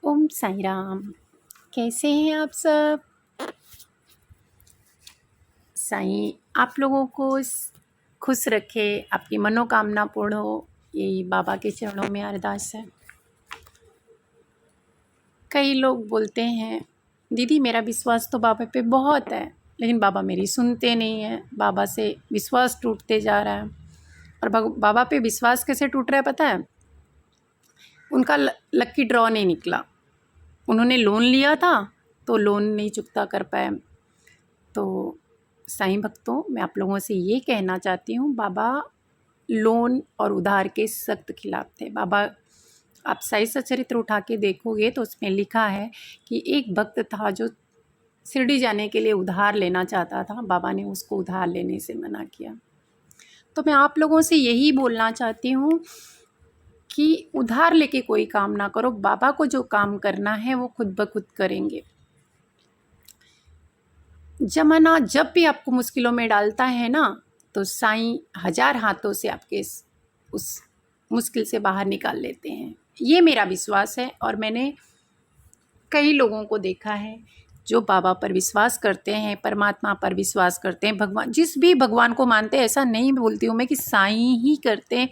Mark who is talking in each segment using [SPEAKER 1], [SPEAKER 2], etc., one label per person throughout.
[SPEAKER 1] ओम साई राम। कैसे हैं आप सब? साईं आप लोगों को खुश रखे, आपकी मनोकामना पूर्ण हो, यही बाबा के चरणों में अरदास है। कई लोग बोलते हैं दीदी मेरा विश्वास तो बाबा पे बहुत है, लेकिन बाबा मेरी सुनते नहीं हैं, बाबा से विश्वास टूटते जा रहा है। और बाबा पे विश्वास कैसे टूट रहा है पता है? उनका लक्की ड्रॉ नहीं निकला। उन्होंने लोन लिया था तो लोन नहीं चुकता कर पाए। तो साईं भक्तों, मैं आप लोगों से ये कहना चाहती हूँ, बाबा लोन और उधार के सख्त खिलाफ थे। बाबा, आप साईं सचरित्र उठा के देखोगे तो उसमें लिखा है कि एक भक्त था जो शिरडी जाने के लिए उधार लेना चाहता था, बाबा ने उसको उधार लेने से मना किया। तो मैं आप लोगों से यही बोलना चाहती हूँ कि उधार लेके कोई काम ना करो। बाबा को जो काम करना है वो खुद ब खुद करेंगे। जमाना जब भी आपको मुश्किलों में डालता है ना, तो साईं हजार हाथों से आपके उस मुश्किल से बाहर निकाल लेते हैं। ये मेरा विश्वास है। और मैंने कई लोगों को देखा है जो बाबा पर विश्वास करते हैं, परमात्मा पर विश्वास करते हैं, भगवान, जिस भी भगवान को मानते हैं। ऐसा नहीं बोलती हूँ मैं कि साईं ही करते हैं।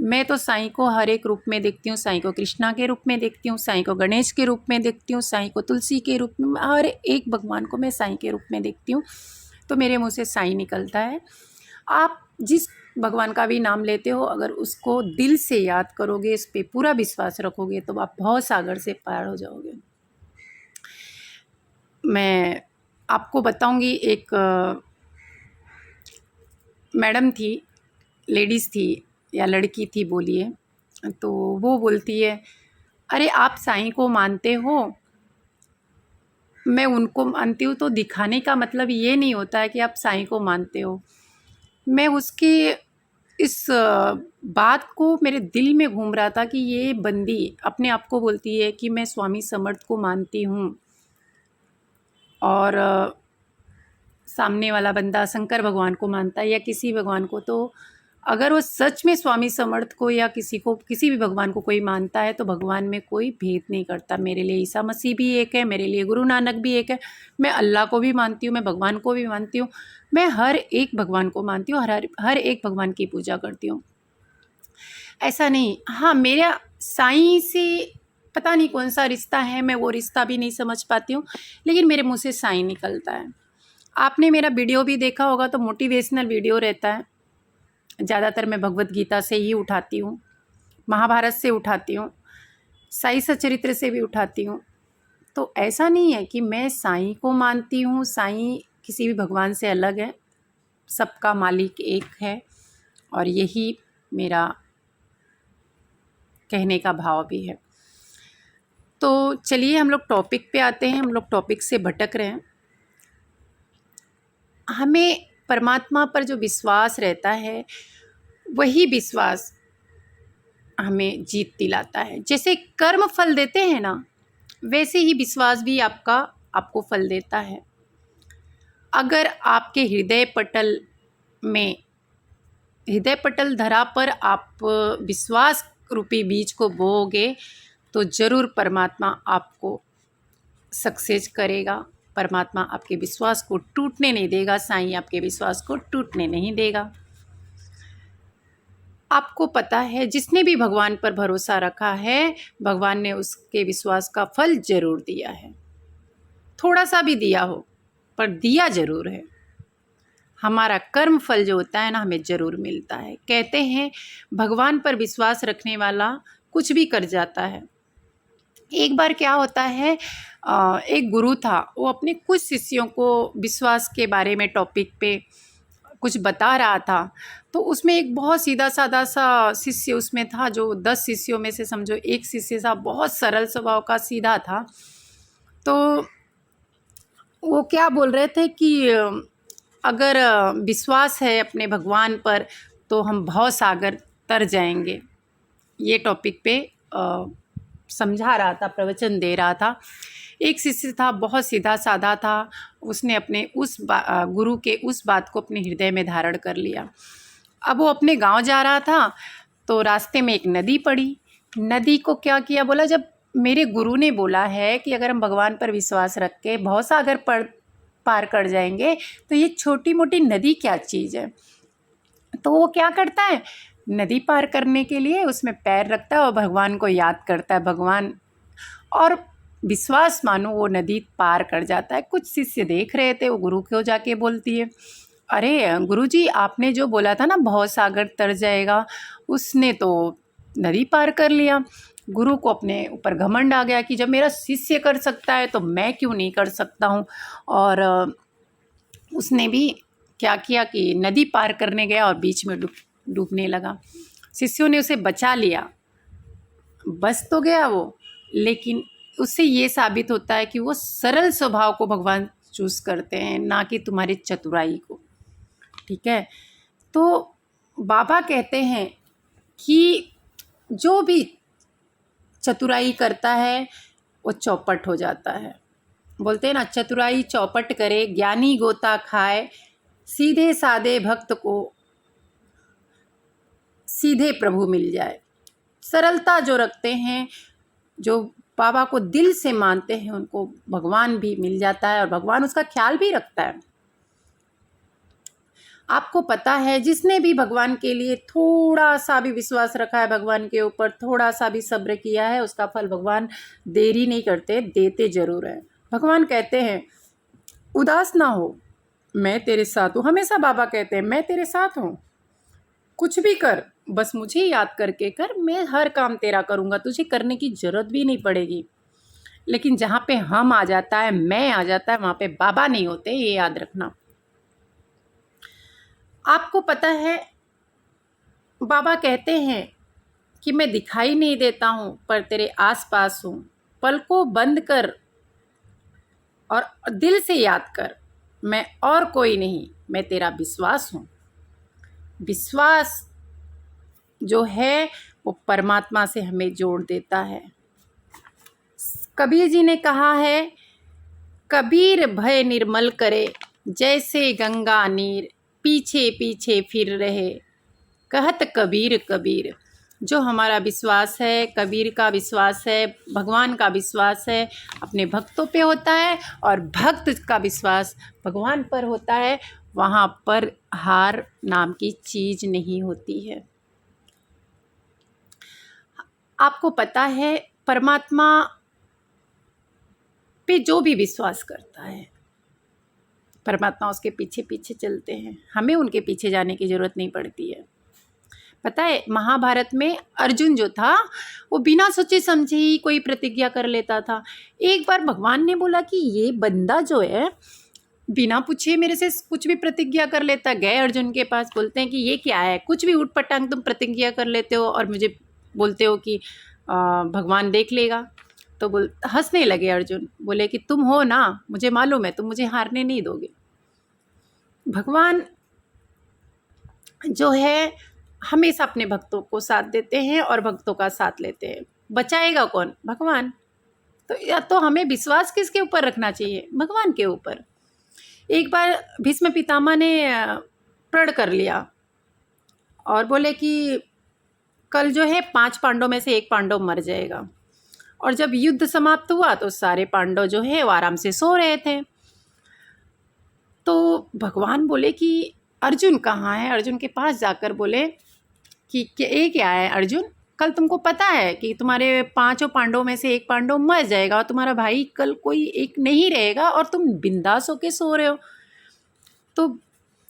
[SPEAKER 1] मैं तो साईं को हर एक रूप में देखती हूँ। साईं को कृष्णा के रूप में देखती हूँ, साईं को गणेश के रूप में देखती हूँ, साईं को तुलसी के रूप में, हर एक भगवान को मैं साईं के रूप में देखती हूँ। तो मेरे मुँह से साईं निकलता है। आप जिस भगवान का भी नाम लेते हो, अगर उसको दिल से याद करोगे, इस पर पूरा विश्वास रखोगे, तो आप बहुत सागर से पार हो जाओगे। मैं आपको बताऊंगी, एक मैडम थी, लेडीज़ थी या लड़की थी बोलिए, तो वो बोलती है, अरे आप साईं को मानते हो, मैं उनको मानती हूँ। तो दिखाने का मतलब ये नहीं होता है कि आप साईं को मानते हो। मैं उसकी इस बात को मेरे दिल में घूम रहा था कि ये बंदी अपने आप को बोलती है कि मैं स्वामी समर्थ को मानती हूँ, और सामने वाला बंदा शंकर भगवान को मानता है या किसी भगवान को। तो अगर वो सच में स्वामी समर्थ को या किसी भी भगवान को कोई मानता है, तो भगवान में कोई भेद नहीं करता। मेरे लिए ईसा मसीह भी एक है, मेरे लिए गुरु नानक भी एक है, मैं अल्लाह को भी मानती हूँ, मैं भगवान को भी मानती हूँ, मैं हर एक भगवान को मानती हूँ, हर एक भगवान की पूजा करती हूँ। ऐसा नहीं, हाँ मेरा साईं से पता नहीं कौन सा रिश्ता है, मैं वो रिश्ता भी नहीं समझ पाती हूँ, लेकिन मेरे मुँह से साईं निकलता है। आपने मेरा वीडियो भी देखा होगा तो मोटिवेशनल वीडियो रहता है। ज़्यादातर मैं भगवत गीता से ही उठाती हूँ, महाभारत से उठाती हूँ, साईं सचरित्र से भी उठाती हूँ। तो ऐसा नहीं है कि मैं साईं को मानती हूँ, साईं किसी भी भगवान से अलग है, सबका मालिक एक है। और यही मेरा कहने का भाव भी है। तो चलिए हम लोग टॉपिक पे आते हैं। हम लोग टॉपिक से भटक रहे हैं। हमें परमात्मा पर जो विश्वास रहता है, वही विश्वास हमें जीत दिलाता है। जैसे कर्म फल देते हैं ना, वैसे ही विश्वास भी आपको फल देता है। अगर आपके हृदय पटल धरा पर आप विश्वास रूपी बीज को बोओगे, तो ज़रूर परमात्मा आपको सक्सेस करेगा। परमात्मा आपके विश्वास को टूटने नहीं देगा, साईं आपके विश्वास को टूटने नहीं देगा। आपको पता है, जिसने भी भगवान पर भरोसा रखा है, भगवान ने उसके विश्वास का फल ज़रूर दिया है। थोड़ा सा भी दिया हो, पर दिया ज़रूर है। हमारा कर्म फल जो होता है ना, हमें ज़रूर मिलता है। कहते हैं भगवान पर विश्वास रखने वाला कुछ भी कर जाता है। एक बार क्या होता है, एक गुरु था, वो अपने कुछ शिष्यों को विश्वास के बारे में टॉपिक पे कुछ बता रहा था। तो उसमें एक बहुत सीधा साधा सा शिष्य उसमें था, जो 10 शिष्यों में से समझो एक शिष्य था, बहुत सरल स्वभाव का, सीधा था। तो वो क्या बोल रहे थे कि अगर विश्वास है अपने भगवान पर, तो हम भव सागर तर जाएंगे। ये टॉपिक पे समझा रहा था, प्रवचन दे रहा था। एक शिष्य था, बहुत सीधा साधा था, उसने अपने गुरु के उस बात को अपने हृदय में धारण कर लिया। अब वो अपने गांव जा रहा था, तो रास्ते में एक नदी पड़ी। नदी को क्या किया, बोला जब मेरे गुरु ने बोला है कि अगर हम भगवान पर विश्वास रख के भवसागर पर पार कर जाएंगे तो ये छोटी मोटी नदी क्या चीज़ है। तो वो क्या करता है, नदी पार करने के लिए उसमें पैर रखता है और भगवान को याद करता है, भगवान, और विश्वास मानो वो नदी पार कर जाता है। कुछ शिष्य देख रहे थे, वो गुरु को जाके बोलती है, अरे गुरुजी आपने जो बोला था ना भवसागर तर जाएगा, उसने तो नदी पार कर लिया। गुरु को अपने ऊपर घमंड आ गया कि जब मेरा शिष्य कर सकता है तो मैं क्यों नहीं कर सकता हूँ। और उसने भी क्या किया कि नदी पार करने गया और बीच में डूबने लगा। शिष्यों ने उसे बचा लिया, बच तो गया वो, लेकिन उससे ये साबित होता है कि वो सरल स्वभाव को भगवान चूज़ करते हैं, ना कि तुम्हारी चतुराई को। ठीक है, तो बाबा कहते हैं कि जो भी चतुराई करता है वो चौपट हो जाता है। बोलते हैं ना, चतुराई चौपट करे, ज्ञानी गोता खाए, सीधे साधे भक्त को सीधे प्रभु मिल जाए। सरलता जो रखते हैं, जो बाबा को दिल से मानते हैं, उनको भगवान भी मिल जाता है और भगवान उसका ख्याल भी रखता है। आपको पता है, जिसने भी भगवान के लिए थोड़ा सा भी विश्वास रखा है, भगवान के ऊपर थोड़ा सा भी सब्र किया है, उसका फल भगवान देरी नहीं करते, देते ज़रूर है। भगवान कहते हैं उदास ना हो, मैं तेरे साथ हूँ। हमेशा बाबा कहते हैं मैं तेरे साथ हूँ, कुछ भी कर, बस मुझे याद करके कर, मैं हर काम तेरा करूँगा, तुझे करने की ज़रूरत भी नहीं पड़ेगी। लेकिन जहाँ पे हम आ जाता है, मैं आ जाता है, वहाँ पे बाबा नहीं होते, ये याद रखना। आपको पता है, बाबा कहते हैं कि मैं दिखाई नहीं देता हूँ पर तेरे आसपास हूँ। पलकों बंद कर और दिल से याद कर, मैं और कोई नहीं, मैं तेरा विश्वास हूँ। विश्वास जो है वो परमात्मा से हमें जोड़ देता है। कबीर जी ने कहा है, कबीर भय निर्मल करे, जैसे गंगा नीर, पीछे पीछे फिर रहे, कहत कबीर कबीर। जो हमारा विश्वास है, कबीर का विश्वास है, भगवान का विश्वास है, अपने भक्तों पे होता है, और भक्त का विश्वास भगवान पर होता है, वहाँ पर हार नाम की चीज़ नहीं होती है। आपको पता है, परमात्मा पे जो भी विश्वास करता है, परमात्मा उसके पीछे पीछे चलते हैं, हमें उनके पीछे जाने की ज़रूरत नहीं पड़ती है। पता है, महाभारत में अर्जुन जो था वो बिना सोचे समझे ही कोई प्रतिज्ञा कर लेता था। एक बार भगवान ने बोला कि ये बंदा जो है बिना पूछे मेरे से कुछ भी प्रतिज्ञा कर लेता। गए अर्जुन के पास, बोलते हैं कि ये क्या है, कुछ भी उठ पटांग तुम प्रतिज्ञा कर लेते हो और मुझे बोलते हो कि भगवान देख लेगा। तो हंसने लगे अर्जुन, बोले कि तुम हो ना, मुझे मालूम है तुम मुझे हारने नहीं दोगे। भगवान जो है हमेशा अपने भक्तों को साथ देते हैं और भक्तों का साथ लेते हैं। बचाएगा कौन? भगवान। तो या तो हमें विश्वास किसके ऊपर रखना चाहिए? भगवान के ऊपर। एक बार भीष्म पितामह ने प्रण कर लिया और बोले कि कल जो है 5 पांडव में से 1 पांडव मर जाएगा। और जब युद्ध समाप्त हुआ तो सारे पांडव जो है वो आराम से सो रहे थे। तो भगवान बोले कि अर्जुन कहाँ है? अर्जुन के पास जाकर बोले कि ये क्या है अर्जुन, कल तुमको पता है कि तुम्हारे 5 पांडवों में से 1 पांडव मर जाएगा और तुम्हारा भाई कल कोई एक नहीं रहेगा और तुम बिंदास होके सो रहे हो। तो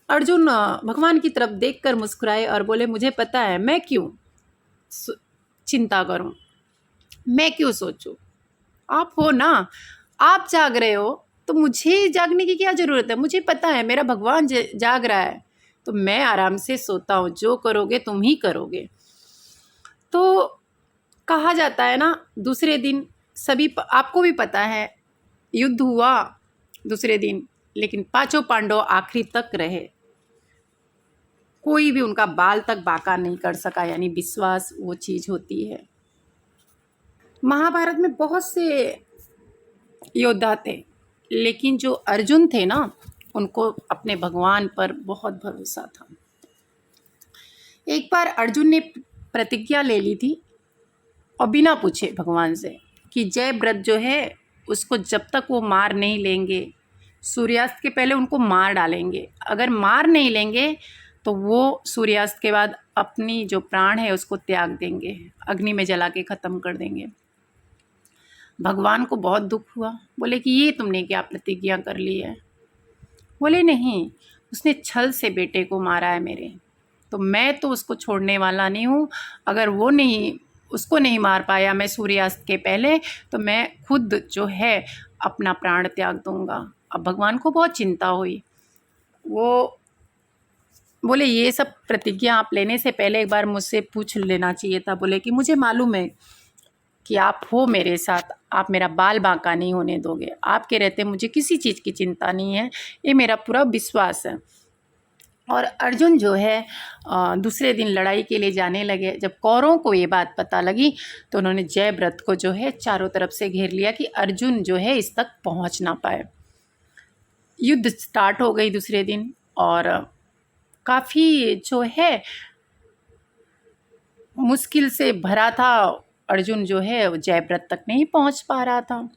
[SPEAKER 1] अर्जुन भगवान की तरफ देखकर मुस्कुराए और बोले मुझे पता है, मैं क्यों चिंता करूं, मैं क्यों सोचूं, आप हो ना, आप जाग रहे हो तो मुझे जागने की क्या ज़रूरत है? मुझे पता है मेरा भगवान जाग रहा है, तो मैं आराम से सोता हूँ, जो करोगे तुम ही करोगे। तो कहा जाता है ना, दूसरे दिन सभी, आपको भी पता है, युद्ध हुआ दूसरे दिन, लेकिन 5 पांडव आखिरी तक रहे, कोई भी उनका बाल तक बांका नहीं कर सका। यानी विश्वास वो चीज़ होती है। महाभारत में बहुत से योद्धा थे, लेकिन जो अर्जुन थे ना, उनको अपने भगवान पर बहुत भरोसा था। एक बार अर्जुन ने प्रतिज्ञा ले ली थी और बिना पूछे भगवान से कि जयव्रत जो है उसको जब तक वो मार नहीं लेंगे, सूर्यास्त के पहले उनको मार डालेंगे। अगर मार नहीं लेंगे तो वो सूर्यास्त के बाद अपनी जो प्राण है उसको त्याग देंगे, अग्नि में जला के ख़त्म कर देंगे। भगवान को बहुत दुख हुआ, बोले कि ये तुमने क्या प्रतिज्ञा कर ली है? बोले नहीं, उसने छल से बेटे को मारा है मेरे, तो मैं तो उसको छोड़ने वाला नहीं हूँ। अगर वो नहीं, उसको नहीं मार पाया मैं सूर्यास्त के पहले, तो मैं खुद जो है अपना प्राण त्याग दूंगा। अब भगवान को बहुत चिंता हुई। वो बोले ये सब प्रतिज्ञा आप लेने से पहले एक बार मुझसे पूछ लेना चाहिए था। बोले कि मुझे मालूम है कि आप हो मेरे साथ, आप मेरा बाल बांका नहीं होने दोगे, आपके रहते मुझे किसी चीज़ की चिंता नहीं है, ये मेरा पूरा विश्वास है। और अर्जुन जो है दूसरे दिन लड़ाई के लिए जाने लगे। जब कौरवों को ये बात पता लगी तो उन्होंने जयव्रत को जो है चारों तरफ से घेर लिया कि अर्जुन जो है इस तक पहुंच ना पाए। युद्ध स्टार्ट हो गई दूसरे दिन, और काफ़ी जो है मुश्किल से भरा था। अर्जुन जो है जयव्रत तक नहीं पहुंच पा रहा था।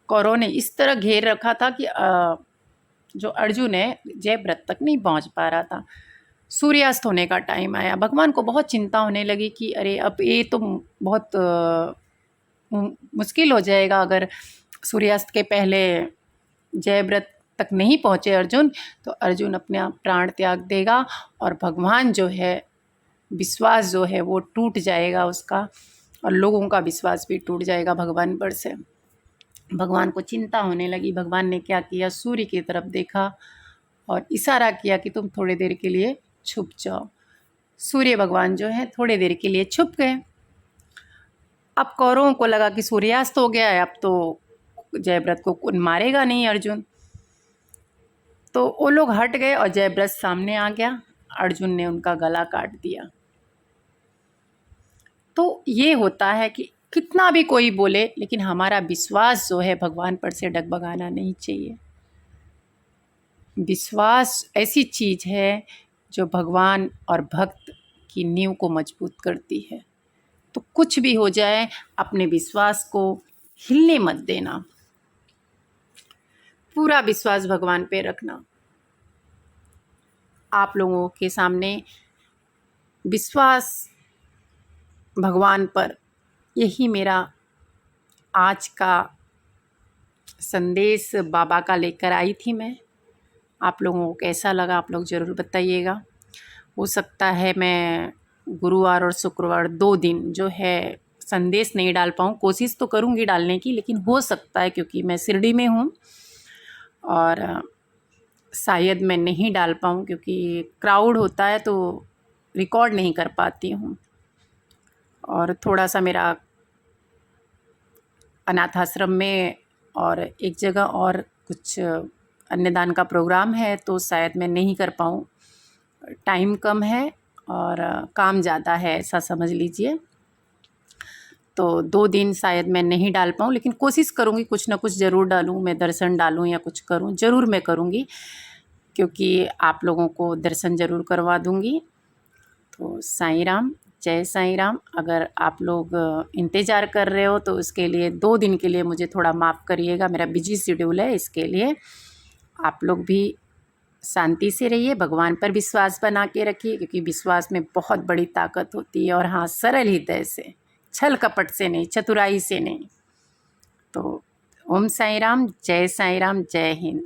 [SPEAKER 1] कौरवों ने इस तरह घेर रखा था कि जो अर्जुन है जयव्रत तक नहीं पहुंच पा रहा था। सूर्यास्त होने का टाइम आया, भगवान को बहुत चिंता होने लगी कि अरे अब ये तो बहुत मुश्किल हो जाएगा। अगर सूर्यास्त के पहले जयव्रत तक नहीं पहुँचे अर्जुन, तो अर्जुन अपना प्राण त्याग देगा और भगवान जो है विश्वास जो है वो टूट जाएगा उसका, और लोगों का विश्वास भी टूट जाएगा भगवान पर से। भगवान को चिंता होने लगी। भगवान ने क्या किया, सूर्य की तरफ देखा और इशारा किया कि तुम थोड़ी देर के लिए छुप जाओ। सूर्य भगवान जो है थोड़ी देर के लिए छुप गए। अब कौरवों को लगा कि सूर्यास्त हो गया है, अब तो जयव्रत को मारेगा नहीं अर्जुन, तो वो लोग हट गए और जयव्रत सामने आ गया। अर्जुन ने उनका गला काट दिया। तो ये होता है कि कितना भी कोई बोले, लेकिन हमारा विश्वास जो है भगवान पर से डगमगाना नहीं चाहिए। विश्वास ऐसी चीज़ है जो भगवान और भक्त की नींव को मजबूत करती है। तो कुछ भी हो जाए, अपने विश्वास को हिलने मत देना, पूरा विश्वास भगवान पे रखना। आप लोगों के सामने विश्वास भगवान पर, यही मेरा आज का संदेश बाबा का लेकर आई थी मैं। आप लोगों को कैसा लगा आप लोग ज़रूर बताइएगा। हो सकता है मैं गुरुवार और शुक्रवार 2 दिन जो है संदेश नहीं डाल पाऊँ, कोशिश तो करूँगी डालने की, लेकिन हो सकता है क्योंकि मैं शिरडी में हूँ और शायद मैं नहीं डाल पाऊँ क्योंकि क्राउड होता है तो रिकॉर्ड नहीं कर पाती हूँ। और थोड़ा सा मेरा अनाथ आश्रम में और एक जगह और कुछ अन्नदान का प्रोग्राम है, तो शायद मैं नहीं कर पाऊँ, टाइम कम है और काम ज़्यादा है, ऐसा समझ लीजिए। तो 2 दिन शायद मैं नहीं डाल पाऊँ, लेकिन कोशिश करूँगी कुछ ना कुछ ज़रूर डालूँ, मैं दर्शन डालूँ या कुछ करूँ, ज़रूर मैं करूँगी, क्योंकि आप लोगों को दर्शन ज़रूर करवा दूँगी। तो साईं राम, जय साईं राम। अगर आप लोग इंतज़ार कर रहे हो तो उसके लिए 2 दिन के लिए मुझे थोड़ा माफ़ करिएगा, मेरा बिजी शेड्यूल है। इसके लिए आप लोग भी शांति से रहिए, भगवान पर विश्वास बना के रखिए, क्योंकि विश्वास में बहुत बड़ी ताकत होती है। और हाँ, सरल हृदय से, छल कपट से नहीं, चतुराई से नहीं। तो ओम साईं राम, जय साईं राम, जय हिंद।